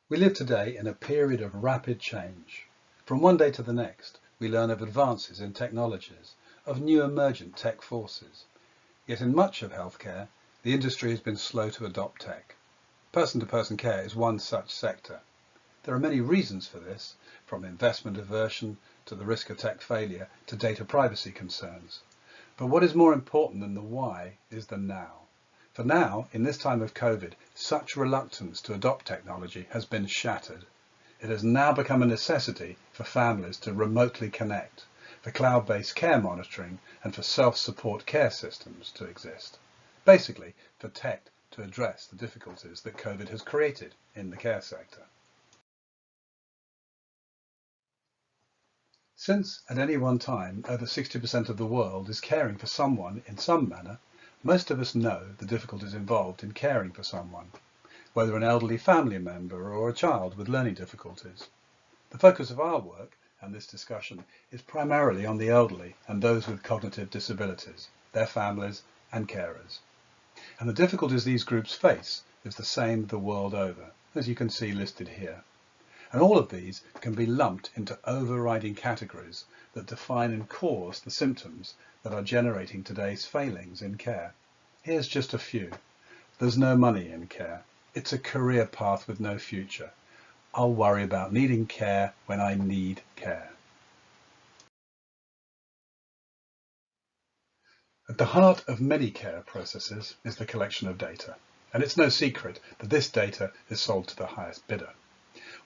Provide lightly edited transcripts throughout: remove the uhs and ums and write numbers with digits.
We live today in a period of rapid change. From one day to the next, we learn of advances in technologies, of new emergent tech forces. Yet in much of healthcare, the industry has been slow to adopt tech. Person-to-person care is one such sector. There are many reasons for this, from investment aversion to the risk of tech failure to data privacy concerns. But what is more important than the why is the now. For now, in this time of COVID, such reluctance to adopt technology has been shattered. It has now become a necessity for families to remotely connect, for cloud-based care monitoring and for self-support care systems to exist. Basically, for tech to address the difficulties that COVID has created in the care sector. Since at any one time over 60% of the world is caring for someone in some manner, most of us know the difficulties involved in caring for someone, whether an elderly family member or a child with learning difficulties. The focus of our work and this discussion is primarily on the elderly and those with cognitive disabilities, their families and carers. And the difficulties these groups face is the same the world over, as you can see listed here. And all of these can be lumped into overriding categories that define and cause the symptoms that are generating today's failings in care. Here's just a few. There's no money in care. It's a career path with no future. I'll worry about needing care when I need care. At the heart of many care processes is the collection of data, and it's no secret that this data is sold to the highest bidder.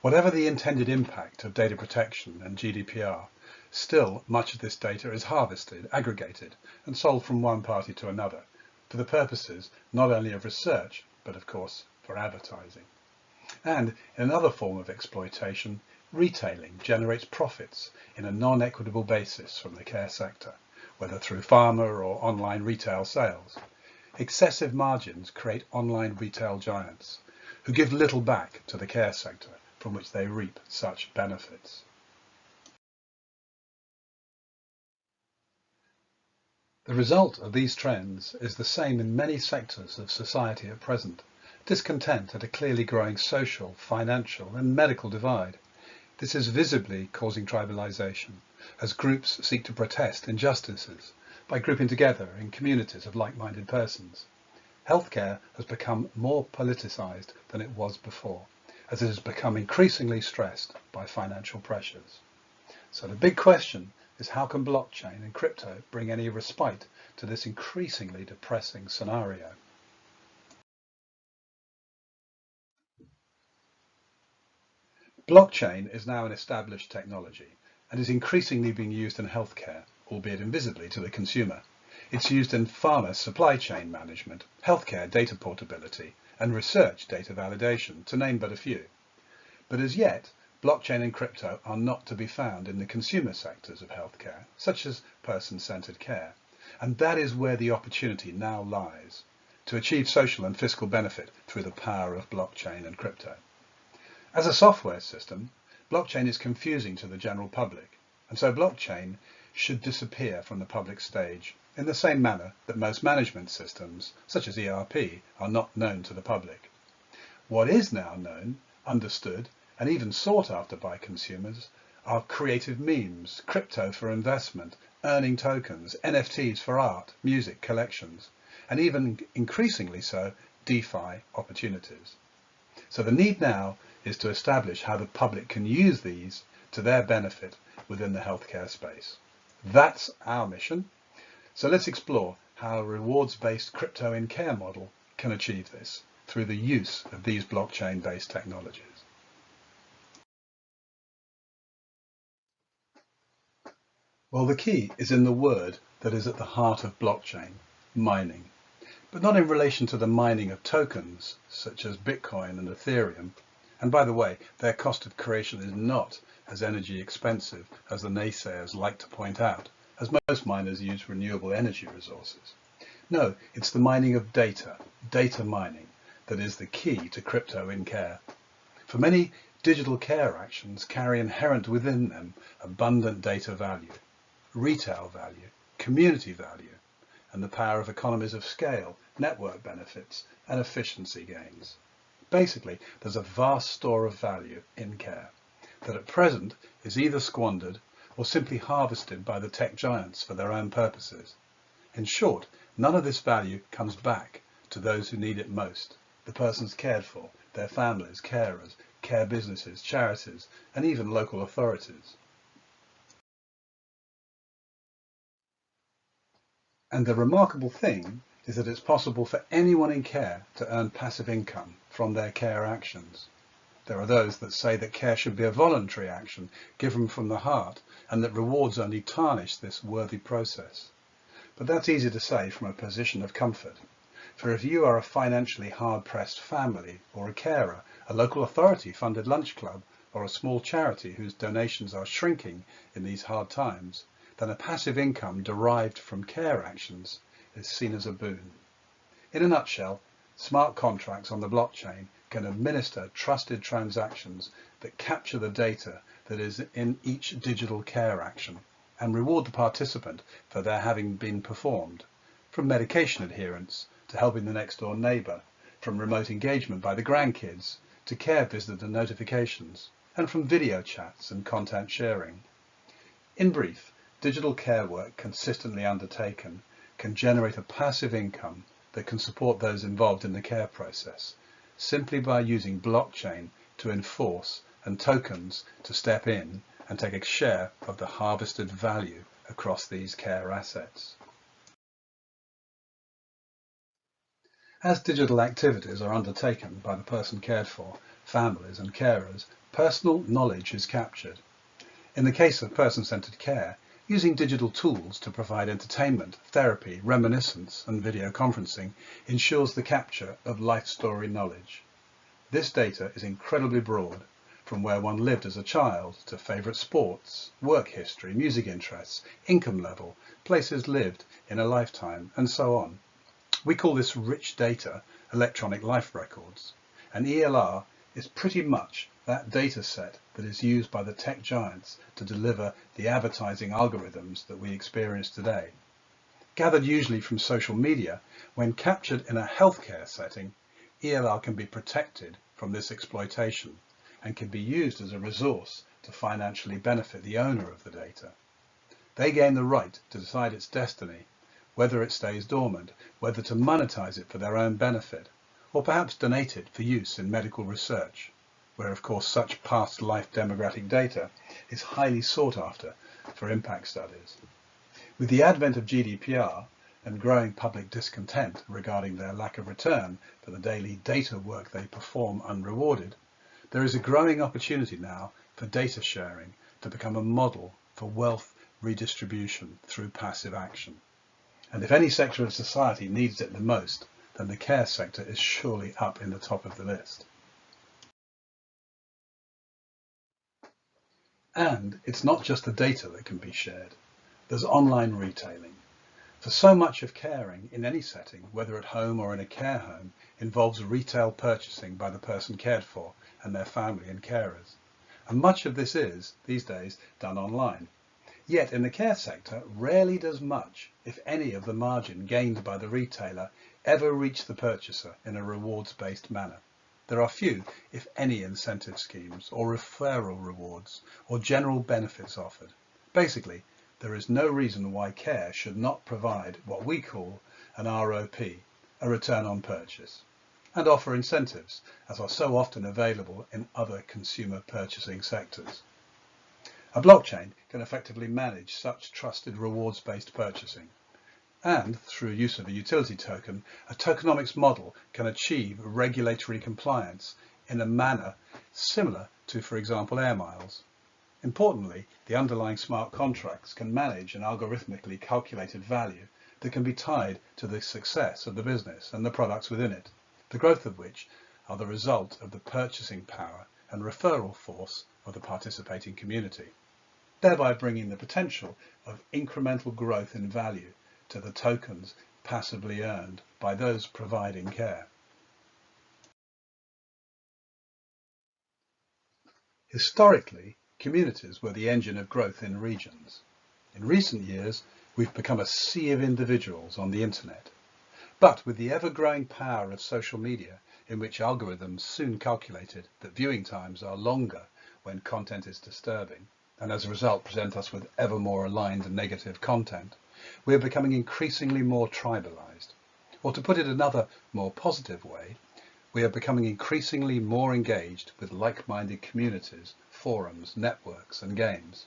Whatever the intended impact of data protection and GDPR, still much of this data is harvested, aggregated, and sold from one party to another for the purposes not only of research, but of course for advertising. And in another form of exploitation, retailing generates profits in a non-equitable basis from the care sector, whether through pharma or online retail sales. Excessive margins create online retail giants who give little back to the care sector from which they reap such benefits. The result of these trends is the same in many sectors of society at present. Discontent at a clearly growing social, financial and medical divide. This is visibly causing tribalisation as groups seek to protest injustices by grouping together in communities of like-minded persons. Healthcare has become more politicised than it was before, as it has become increasingly stressed by financial pressures. So the big question is, how can blockchain and crypto bring any respite to this increasingly depressing scenario? Blockchain is now an established technology and is increasingly being used in healthcare, albeit invisibly to the consumer. It's used in pharma supply chain management, healthcare data portability, and research data validation, to name but a few. But as yet, blockchain and crypto are not to be found in the consumer sectors of healthcare, such as person-centered care. And that is where the opportunity now lies, to achieve social and fiscal benefit through the power of blockchain and crypto. As a software system, blockchain is confusing to the general public, and so blockchain should disappear from the public stage in the same manner that most management systems, such as ERP, are not known to the public. What is now known, understood, and even sought after by consumers are creative memes, crypto for investment, earning tokens, NFTs for art, music collections, and even increasingly so, DeFi opportunities. So the need now is to establish how the public can use these to their benefit within the healthcare space. That's our mission. So let's explore how a rewards-based crypto in care model can achieve this through the use of these blockchain-based technologies. Well, the key is in the word that is at the heart of blockchain, mining. But not in relation to the mining of tokens, such as Bitcoin and Ethereum. And by the way, their cost of creation is not as energy expensive as the naysayers like to point out, as most miners use renewable energy resources. No, it's the mining of data mining, that is the key to crypto in care. For many, digital care actions carry inherent within them abundant data value, retail value, community value, and the power of economies of scale, network benefits, and efficiency gains. Basically, there's a vast store of value in care that at present is either squandered or simply harvested by the tech giants for their own purposes. In short, none of this value comes back to those who need it most, the persons cared for, their families, carers, care businesses, charities, and even local authorities. And the remarkable thing is that it's possible for anyone in care to earn passive income from their care actions. There are those that say that care should be a voluntary action given from the heart and that rewards only tarnish this worthy process. But that's easy to say from a position of comfort. For if you are a financially hard-pressed family or a carer, a local authority-funded lunch club, or a small charity whose donations are shrinking in these hard times, then a passive income derived from care actions is seen as a boon. In a nutshell, smart contracts on the blockchain can administer trusted transactions that capture the data that is in each digital care action and reward the participant for their having been performed, from medication adherence to helping the next door neighbour, from remote engagement by the grandkids to care visitor notifications, and from video chats and content sharing. In brief, digital care work consistently undertaken can generate a passive income that can support those involved in the care process, simply by using blockchain to enforce and tokens to step in and take a share of the harvested value across these care assets. As digital activities are undertaken by the person cared for, families and carers, personal knowledge is captured. In the case of person-centered care, using digital tools to provide entertainment, therapy, reminiscence and video conferencing ensures the capture of life story knowledge. This data is incredibly broad, from where one lived as a child to favourite sports, work history, music interests, income level, places lived in a lifetime, and so on. We call this rich data electronic life records, and ELR is pretty much that data set that is used by the tech giants to deliver the advertising algorithms that we experience today. Gathered usually from social media, when captured in a healthcare setting, ELR can be protected from this exploitation and can be used as a resource to financially benefit the owner of the data. They gain the right to decide its destiny, whether it stays dormant, whether to monetize it for their own benefit, or perhaps donate it for use in medical research, where of course such past life demographic data is highly sought after for impact studies. With the advent of GDPR and growing public discontent regarding their lack of return for the daily data work they perform unrewarded, there is a growing opportunity now for data sharing to become a model for wealth redistribution through passive action. And if any sector of society needs it the most, then the care sector is surely up in the top of the list. And it's not just the data that can be shared. There's online retailing. For so much of caring in any setting, whether at home or in a care home, involves retail purchasing by the person cared for and their family and carers. And much of this is, these days, done online. Yet in the care sector, rarely does much, if any, of the margin gained by the retailer ever reach the purchaser in a rewards-based manner. There are few, if any, incentive schemes or referral rewards or general benefits offered. Basically, there is no reason why care should not provide what we call an ROP, a return on purchase, and offer incentives, as are so often available in other consumer purchasing sectors. A blockchain can effectively manage such trusted rewards-based purchasing. And, through use of a utility token, a tokenomics model can achieve regulatory compliance in a manner similar to, for example, air miles. Importantly, the underlying smart contracts can manage an algorithmically calculated value that can be tied to the success of the business and the products within it, the growth of which are the result of the purchasing power and referral force of the participating community, thereby bringing the potential of incremental growth in value to the tokens passively earned by those providing care. Historically, communities were the engine of growth in regions. In recent years, we've become a sea of individuals on the internet. But with the ever-growing power of social media, in which algorithms soon calculated that viewing times are longer when content is disturbing, and as a result present us with ever more aligned and negative content, we are becoming increasingly more tribalized. Or to put it another, more positive way, we are becoming increasingly more engaged with like-minded communities, forums, networks, and games.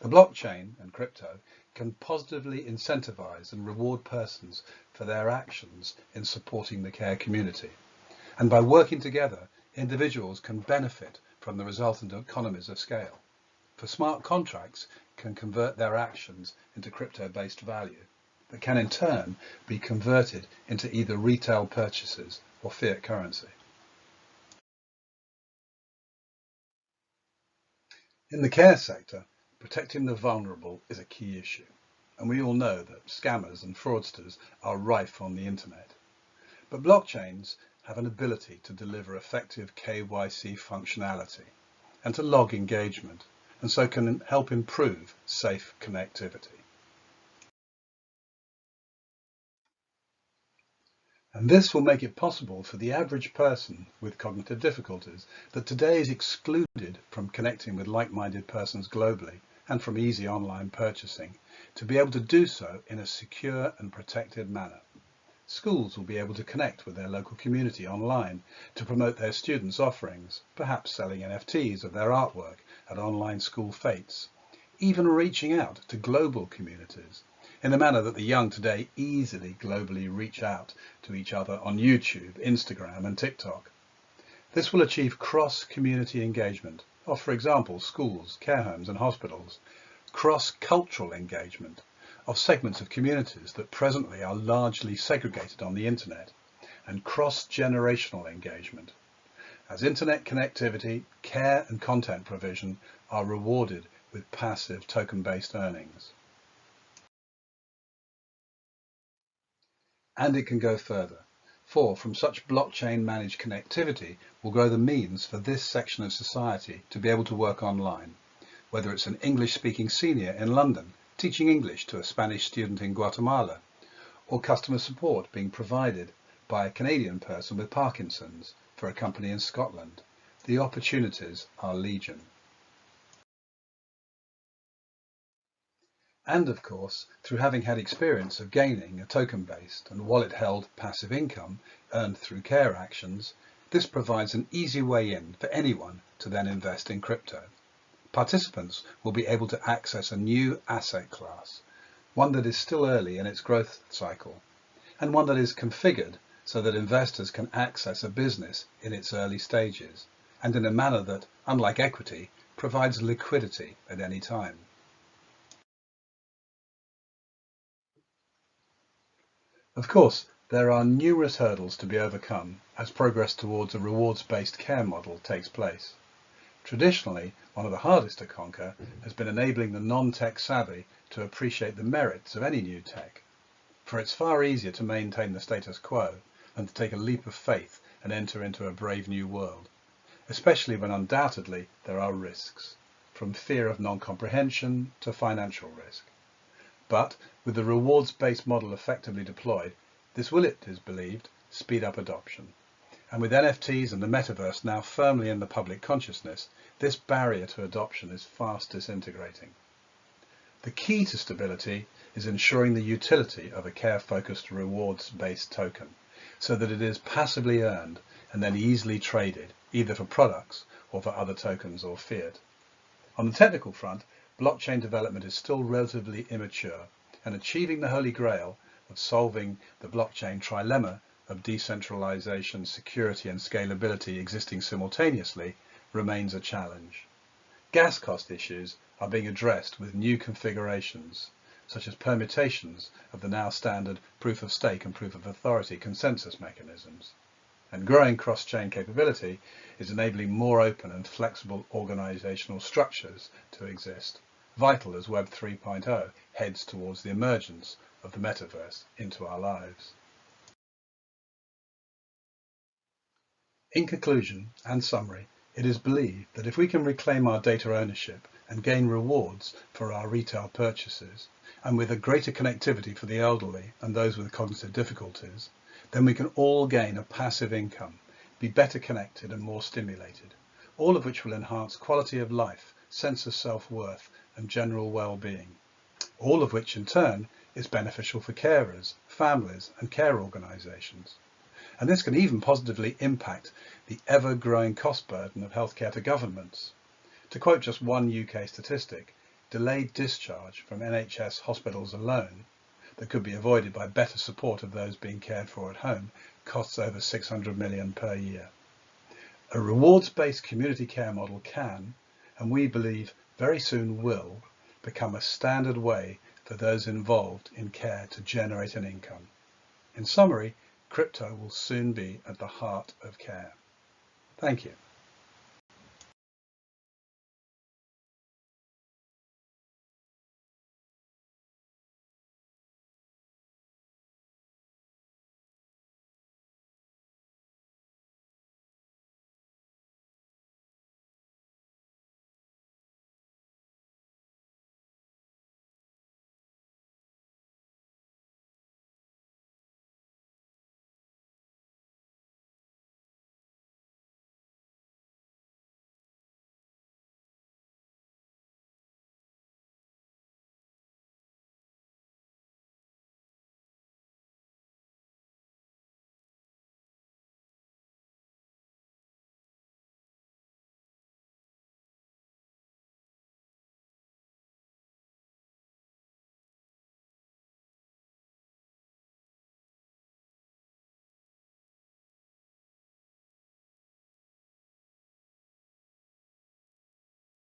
The blockchain and crypto can positively incentivize and reward persons for their actions in supporting the care community. And by working together, individuals can benefit from the resultant economies of scale. For smart contracts can convert their actions into crypto-based value that can in turn be converted into either retail purchases or fiat currency. In the care sector, protecting the vulnerable is a key issue, and we all know that scammers and fraudsters are rife on the internet. But blockchains have an ability to deliver effective KYC functionality and to log engagement, and so can help improve safe connectivity. And this will make it possible for the average person with cognitive difficulties that today is excluded from connecting with like-minded persons globally and from easy online purchasing to be able to do so in a secure and protected manner. Schools will be able to connect with their local community online to promote their students' offerings, perhaps selling NFTs of their artwork at online school fetes, even reaching out to global communities in the manner that the young today easily globally reach out to each other on YouTube, Instagram and TikTok. This will achieve cross-community engagement of, for example, schools, care homes and hospitals, cross-cultural engagement of segments of communities that presently are largely segregated on the internet, and cross-generational engagement, as internet connectivity, care and content provision are rewarded with passive token-based earnings. And it can go further, for from such blockchain-managed connectivity will grow the means for this section of society to be able to work online, whether it's an English-speaking senior in London teaching English to a Spanish student in Guatemala, or customer support being provided by a Canadian person with Parkinson's for a company in Scotland. The opportunities are legion. And of course, through having had experience of gaining a token-based and wallet-held passive income earned through care actions, this provides an easy way in for anyone to then invest in crypto. Participants will be able to access a new asset class, one that is still early in its growth cycle, and one that is configured so that investors can access a business in its early stages, and in a manner that, unlike equity, provides liquidity at any time. Of course, there are numerous hurdles to be overcome as progress towards a rewards-based care model takes place. Traditionally, one of the hardest to conquer has been enabling the non-tech savvy to appreciate the merits of any new tech, for it's far easier to maintain the status quo than to take a leap of faith and enter into a brave new world, especially when undoubtedly there are risks, from fear of non-comprehension to financial risk. But with the rewards-based model effectively deployed, this will, it is believed, speed up adoption. And with NFTs and the metaverse now firmly in the public consciousness, this barrier to adoption is fast disintegrating. The key to stability is ensuring the utility of a care-focused rewards-based token, so that it is passively earned and then easily traded, either for products or for other tokens or fiat. On the technical front, blockchain development is still relatively immature, and achieving the holy grail of solving the blockchain trilemma of decentralization, security and scalability existing simultaneously remains a challenge. Gas cost issues are being addressed with new configurations, such as permutations of the now standard proof of stake and proof of authority consensus mechanisms. And growing cross-chain capability is enabling more open and flexible organizational structures to exist, vital as Web 3.0 heads towards the emergence of the metaverse into our lives. In conclusion and summary, it is believed that if we can reclaim our data ownership and gain rewards for our retail purchases, and with a greater connectivity for the elderly and those with cognitive difficulties, then we can all gain a passive income be better connected and more stimulated, all of which will enhance quality of life, sense of self-worth and general well-being, all of which in turn is beneficial for carers, families and care organisations. And this can even positively impact the ever-growing cost burden of healthcare to governments. To quote just one UK statistic, delayed discharge from NHS hospitals alone, that could be avoided by better support of those being cared for at home, costs over 600 million per year. A rewards-based community care model can, and we believe very soon will, become a standard way for those involved in care to generate an income. In summary, crypto will soon be at the heart of care. Thank you.